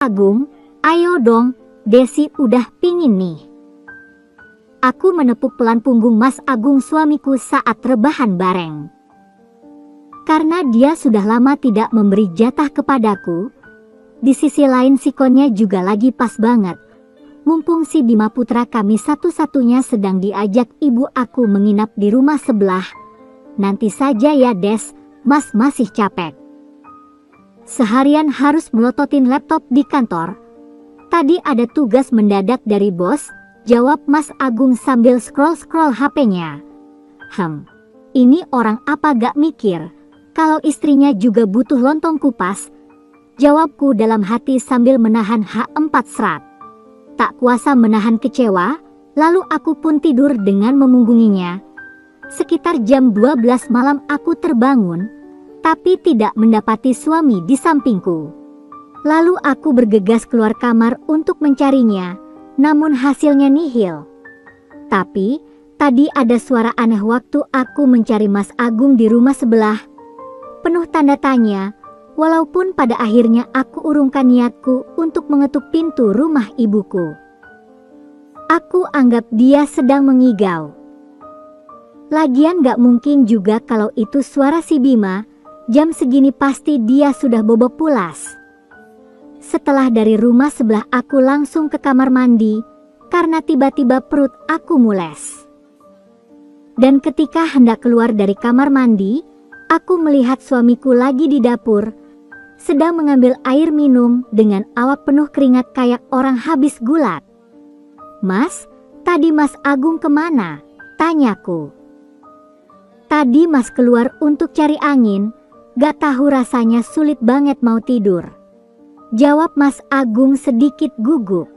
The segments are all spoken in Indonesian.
Agung, ayo dong, Desi udah pingin nih. Aku menepuk pelan punggung Mas Agung suamiku saat rebahan bareng. Karena dia sudah lama tidak memberi jatah kepadaku, di sisi lain sikonnya juga lagi pas banget. Mumpung si Bima putra kami satu-satunya sedang diajak ibu aku menginap di rumah sebelah. Nanti saja ya Des, Mas masih capek. Seharian harus melototin laptop di kantor. Tadi ada tugas mendadak dari bos, jawab Mas Agung sambil scroll-scroll HP-nya. Ini orang apa gak mikir, kalau istrinya juga butuh lontong kupas, jawabku dalam hati sambil menahan H4 serat. Tak kuasa menahan kecewa, lalu aku pun tidur dengan memunggunginya. Sekitar jam 12 malam aku terbangun, tapi tidak mendapati suami di sampingku. Lalu aku bergegas keluar kamar untuk mencarinya, namun hasilnya nihil. Tapi, tadi ada suara aneh waktu aku mencari Mas Agung di rumah sebelah. Penuh tanda tanya, walaupun pada akhirnya aku urungkan niatku untuk mengetuk pintu rumah ibuku. Aku anggap dia sedang mengigau. Lagian gak mungkin juga kalau itu suara si Bima, jam segini pasti dia sudah bobok pulas. Setelah dari rumah sebelah aku langsung ke kamar mandi, karena tiba-tiba perut aku mules. Dan ketika hendak keluar dari kamar mandi, aku melihat suamiku lagi di dapur, sedang mengambil air minum dengan awak penuh keringat kayak orang habis gulat. Mas, tadi Mas Agung kemana? Tanyaku. Tadi Mas keluar untuk cari angin, gak tahu rasanya sulit banget mau tidur. Jawab Mas Agung sedikit gugup.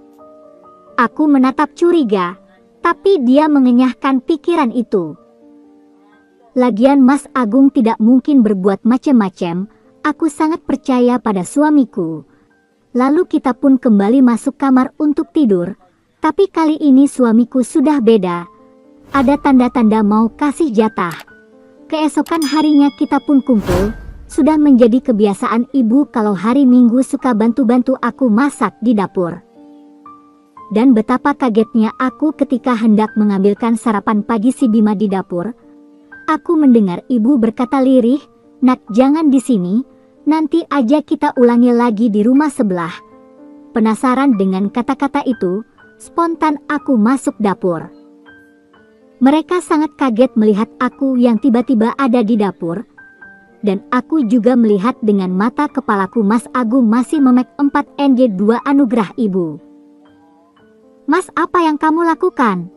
Aku menatap curiga, tapi dia mengenyahkan pikiran itu. Lagian Mas Agung tidak mungkin berbuat macam-macam. Aku sangat percaya pada suamiku. Lalu kita pun kembali masuk kamar untuk tidur. Tapi kali ini suamiku sudah beda. Ada tanda-tanda mau kasih jatah. Keesokan harinya kita pun kumpul. Sudah menjadi kebiasaan ibu kalau hari Minggu suka bantu-bantu aku masak di dapur. Dan betapa kagetnya aku ketika hendak mengambilkan sarapan pagi si Bima di dapur. Aku mendengar ibu berkata lirih, "Nak, jangan di sini. Nanti aja kita ulangi lagi di rumah sebelah." Penasaran dengan kata-kata itu, spontan aku masuk dapur. Mereka sangat kaget melihat aku yang tiba-tiba ada di dapur. Dan aku juga melihat dengan mata kepalaku Mas Agung masih memek 4 NJ2 anugerah ibu. "Mas, apa yang kamu lakukan?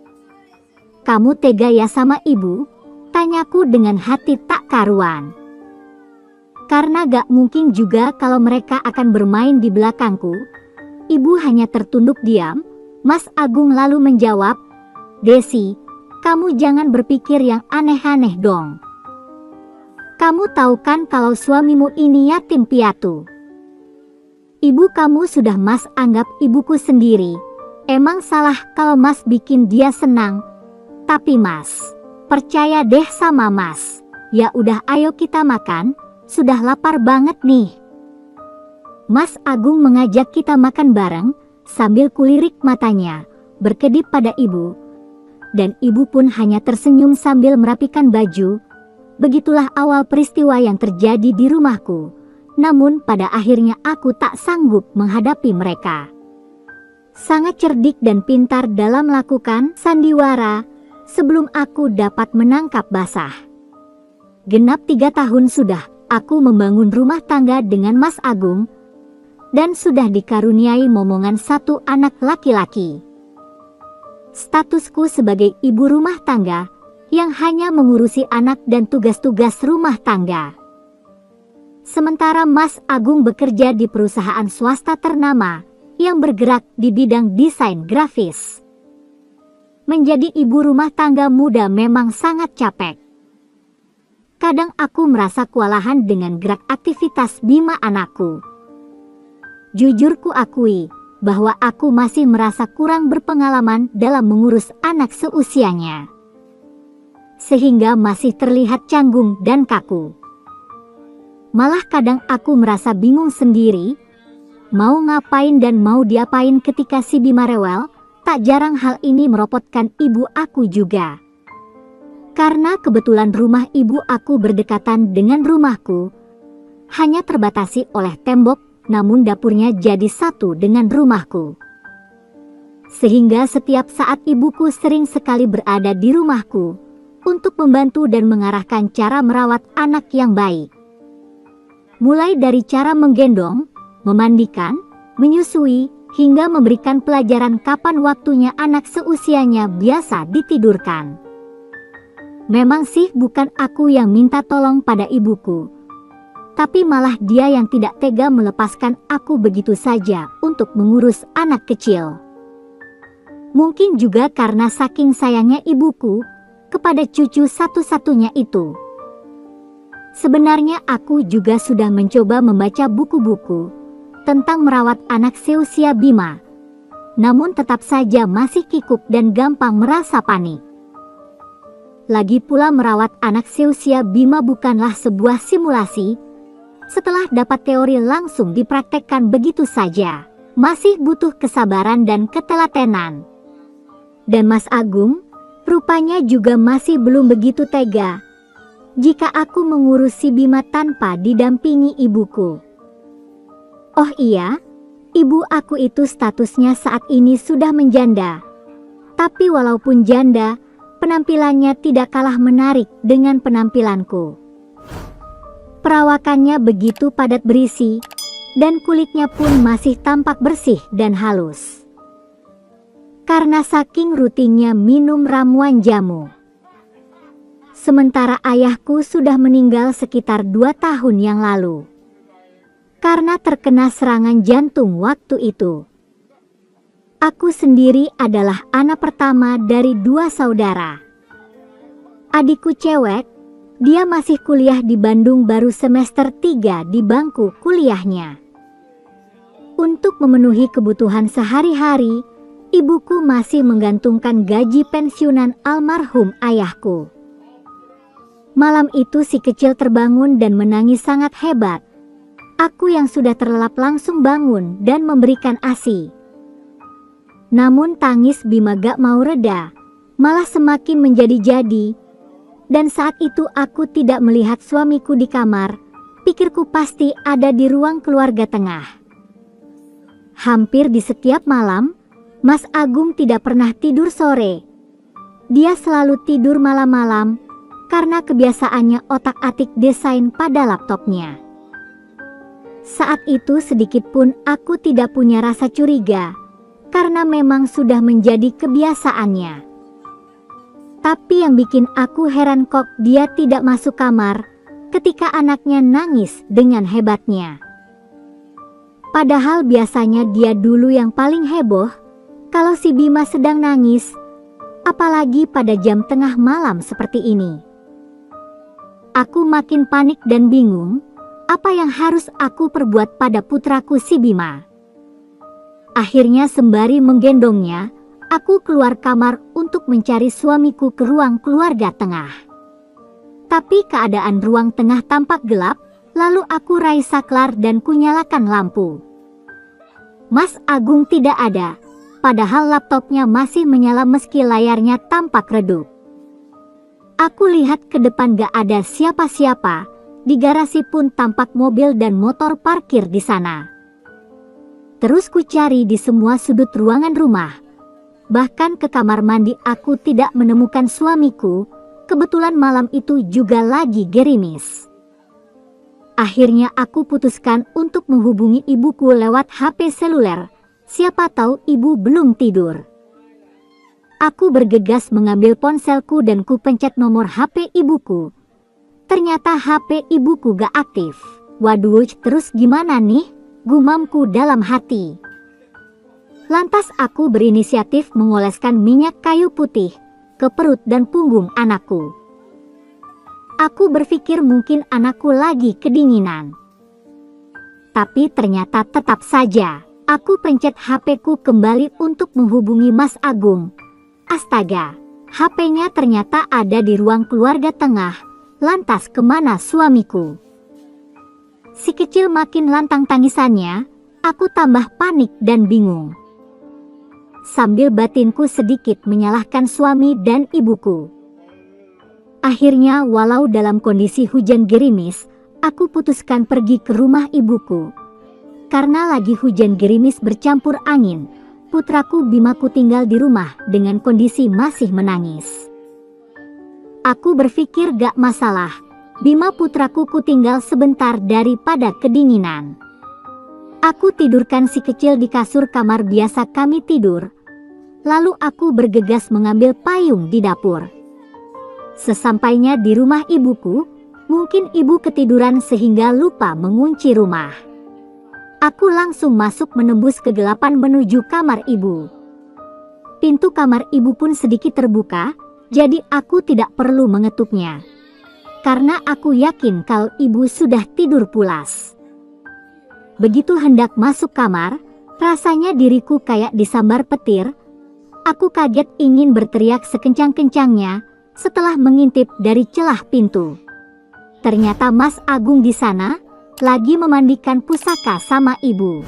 Kamu tega ya sama ibu?" Tanyaku dengan hati tak karuan. Karena gak mungkin juga kalau mereka akan bermain di belakangku. Ibu hanya tertunduk diam. Mas Agung lalu menjawab, "Desi, kamu jangan berpikir yang aneh-aneh dong. Kamu tahu kan kalau suamimu ini yatim piatu. Ibu kamu sudah Mas anggap ibuku sendiri. Emang salah kalau Mas bikin dia senang. Tapi Mas, percaya deh sama Mas. Ya udah ayo kita makan, sudah lapar banget nih." Mas Agung mengajak kita makan bareng sambil kulirik matanya, berkedip pada ibu. Dan ibu pun hanya tersenyum sambil merapikan baju. Begitulah awal peristiwa yang terjadi di rumahku. Namun pada akhirnya aku tak sanggup menghadapi mereka. Sangat cerdik dan pintar dalam melakukan sandiwara sebelum aku dapat menangkap basah. Genap 3 tahun sudah aku membangun rumah tangga dengan Mas Agung. Dan sudah dikaruniai momongan 1 anak laki-laki. Statusku sebagai ibu rumah tangga yang hanya mengurusi anak dan tugas-tugas rumah tangga. Sementara Mas Agung bekerja di perusahaan swasta ternama yang bergerak di bidang desain grafis. Menjadi ibu rumah tangga muda memang sangat capek. Kadang aku merasa kewalahan dengan gerak aktivitas Bima anakku. Jujur ku akui bahwa aku masih merasa kurang berpengalaman dalam mengurus anak seusianya. Sehingga masih terlihat canggung dan kaku. Malah kadang aku merasa bingung sendiri, mau ngapain dan mau diapain ketika si Bima rewel. Tak jarang hal ini merepotkan ibu aku juga. Karena kebetulan rumah ibu aku berdekatan dengan rumahku, hanya terbatasi oleh tembok, namun dapurnya jadi satu dengan rumahku. Sehingga setiap saat ibuku sering sekali berada di rumahku untuk membantu dan mengarahkan cara merawat anak yang baik. Mulai dari cara menggendong, memandikan, menyusui, hingga memberikan pelajaran kapan waktunya anak seusianya biasa ditidurkan. Memang sih bukan aku yang minta tolong pada ibuku, tapi malah dia yang tidak tega melepaskan aku begitu saja untuk mengurus anak kecil. Mungkin juga karena saking sayangnya ibuku kepada cucu satu-satunya itu. Sebenarnya aku juga sudah mencoba membaca buku-buku tentang merawat anak seusia Bima, namun tetap saja masih kikuk dan gampang merasa panik. Lagi pula merawat anak seusia Bima bukanlah sebuah simulasi. Setelah dapat teori langsung dipraktekkan begitu saja, masih butuh kesabaran dan ketelatenan. Dan Mas Agung, rupanya juga masih belum begitu tega jika aku mengurus si Bima tanpa didampingi ibuku. Oh iya, ibu aku itu statusnya saat ini sudah menjanda. Tapi walaupun janda, penampilannya tidak kalah menarik dengan penampilanku. Perawakannya begitu padat berisi, dan kulitnya pun masih tampak bersih dan halus. Karena saking rutinnya minum ramuan jamu. Sementara ayahku sudah meninggal sekitar 2 tahun yang lalu. Karena terkena serangan jantung waktu itu. Aku sendiri adalah anak pertama dari 2 saudara. Adikku cewek, dia masih kuliah di Bandung baru semester 3 di bangku kuliahnya. Untuk memenuhi kebutuhan sehari-hari, ibuku masih menggantungkan gaji pensiunan almarhum ayahku. Malam itu si kecil terbangun dan menangis sangat hebat. Aku yang sudah terlelap langsung bangun dan memberikan ASI. Namun tangis Bima gak mau reda, malah semakin menjadi-jadi. Dan saat itu aku tidak melihat suamiku di kamar, pikirku pasti ada di ruang keluarga tengah. Hampir di setiap malam, Mas Agung tidak pernah tidur sore. Dia selalu tidur malam-malam, karena kebiasaannya otak-atik desain pada laptopnya. Saat itu sedikit pun aku tidak punya rasa curiga, karena memang sudah menjadi kebiasaannya. Tapi yang bikin aku heran kok dia tidak masuk kamar ketika anaknya nangis dengan hebatnya. Padahal biasanya dia dulu yang paling heboh kalau si Bima sedang nangis, apalagi pada jam tengah malam seperti ini. Aku makin panik dan bingung. Apa yang harus aku perbuat pada putraku si Bima? Akhirnya sembari menggendongnya, aku keluar kamar untuk mencari suamiku ke ruang keluarga tengah. Tapi keadaan ruang tengah tampak gelap, lalu aku raih saklar dan kunyalakan lampu. Mas Agung tidak ada, padahal laptopnya masih menyala meski layarnya tampak redup. Aku lihat ke depan gak ada siapa-siapa. Di garasi pun tampak mobil dan motor parkir di sana. Terus ku cari di semua sudut ruangan rumah. Bahkan ke kamar mandi aku tidak menemukan suamiku. Kebetulan malam itu juga lagi gerimis. Akhirnya aku putuskan untuk menghubungi ibuku lewat HP seluler. Siapa tahu ibu belum tidur. Aku bergegas mengambil ponselku dan ku pencet nomor HP ibuku. Ternyata HP ibuku gak aktif. Waduh, terus gimana nih? Gumamku dalam hati. Lantas aku berinisiatif mengoleskan minyak kayu putih ke perut dan punggung anakku. Aku berpikir mungkin anakku lagi kedinginan. Tapi ternyata tetap saja. Aku pencet HP-ku kembali untuk menghubungi Mas Agung. Astaga, HP-nya ternyata ada di ruang keluarga tengah. Lantas kemana suamiku? Si kecil makin lantang tangisannya. Aku tambah panik dan bingung. Sambil batinku sedikit menyalahkan suami dan ibuku. Akhirnya walau dalam kondisi hujan gerimis, aku putuskan pergi ke rumah ibuku. Karena lagi hujan gerimis bercampur angin, putraku Bimaku tinggal di rumah dengan kondisi masih menangis. Aku berpikir gak masalah, Bima putraku ku tinggal sebentar daripada kedinginan. Aku tidurkan si kecil di kasur kamar biasa kami tidur. Lalu aku bergegas mengambil payung di dapur. Sesampainya di rumah ibuku, mungkin ibu ketiduran sehingga lupa mengunci rumah. Aku langsung masuk menembus kegelapan menuju kamar ibu. Pintu kamar ibu pun sedikit terbuka, jadi aku tidak perlu mengetuknya. Karena aku yakin kalau ibu sudah tidur pulas. Begitu hendak masuk kamar, rasanya diriku kayak disambar petir. Aku kaget ingin berteriak sekencang-kencangnya setelah mengintip dari celah pintu. Ternyata Mas Agung di sana lagi memandikan pusaka sama ibu.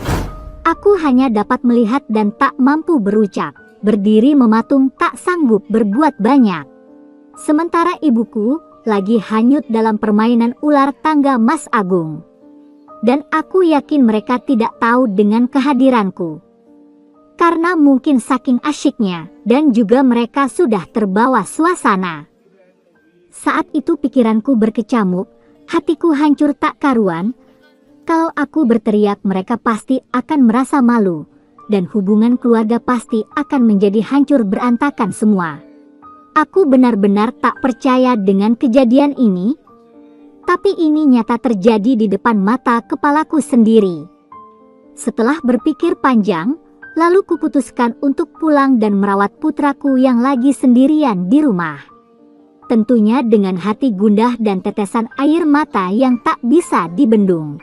Aku hanya dapat melihat dan tak mampu berucap. Berdiri mematung tak sanggup berbuat banyak. Sementara ibuku lagi hanyut dalam permainan ular tangga Mas Agung. Dan aku yakin mereka tidak tahu dengan kehadiranku. Karena mungkin saking asyiknya dan juga mereka sudah terbawa suasana. Saat itu pikiranku berkecamuk, hatiku hancur tak karuan. Kalau aku berteriak mereka pasti akan merasa malu. Dan hubungan keluarga pasti akan menjadi hancur berantakan semua. Aku benar-benar tak percaya dengan kejadian ini. Tapi ini nyata terjadi di depan mata kepalaku sendiri. Setelah berpikir panjang, lalu kuputuskan untuk pulang dan merawat putraku yang lagi sendirian di rumah. Tentunya dengan hati gundah dan tetesan air mata yang tak bisa dibendung.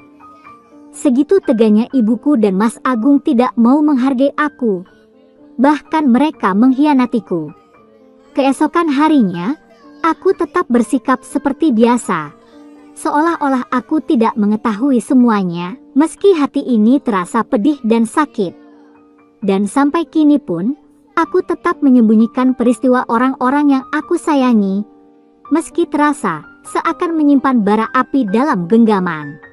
Segitu teganya ibuku dan Mas Agung tidak mau menghargai aku. Bahkan mereka mengkhianatiku. Keesokan harinya, aku tetap bersikap seperti biasa. Seolah-olah aku tidak mengetahui semuanya, meski hati ini terasa pedih dan sakit. Dan sampai kini pun, aku tetap menyembunyikan peristiwa orang-orang yang aku sayangi, meski terasa seakan menyimpan bara api dalam genggaman.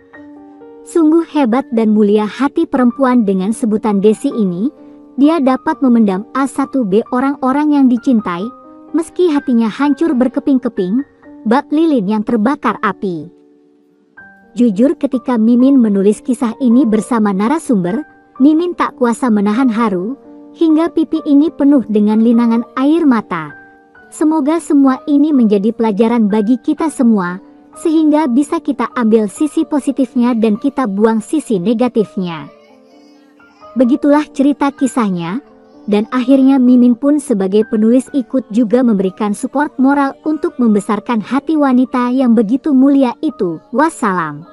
Sungguh hebat dan mulia hati perempuan dengan sebutan Desi ini. Dia dapat memendam A1B orang-orang yang dicintai, meski hatinya hancur berkeping-keping, bak lilin yang terbakar api. Jujur ketika Mimin menulis kisah ini bersama narasumber, Mimin tak kuasa menahan haru, hingga pipi ini penuh dengan linangan air mata. Semoga semua ini menjadi pelajaran bagi kita semua, sehingga bisa kita ambil sisi positifnya dan kita buang sisi negatifnya. Begitulah cerita kisahnya, dan akhirnya Mimin pun sebagai penulis ikut juga memberikan support moral untuk membesarkan hati wanita yang begitu mulia itu. Wassalam.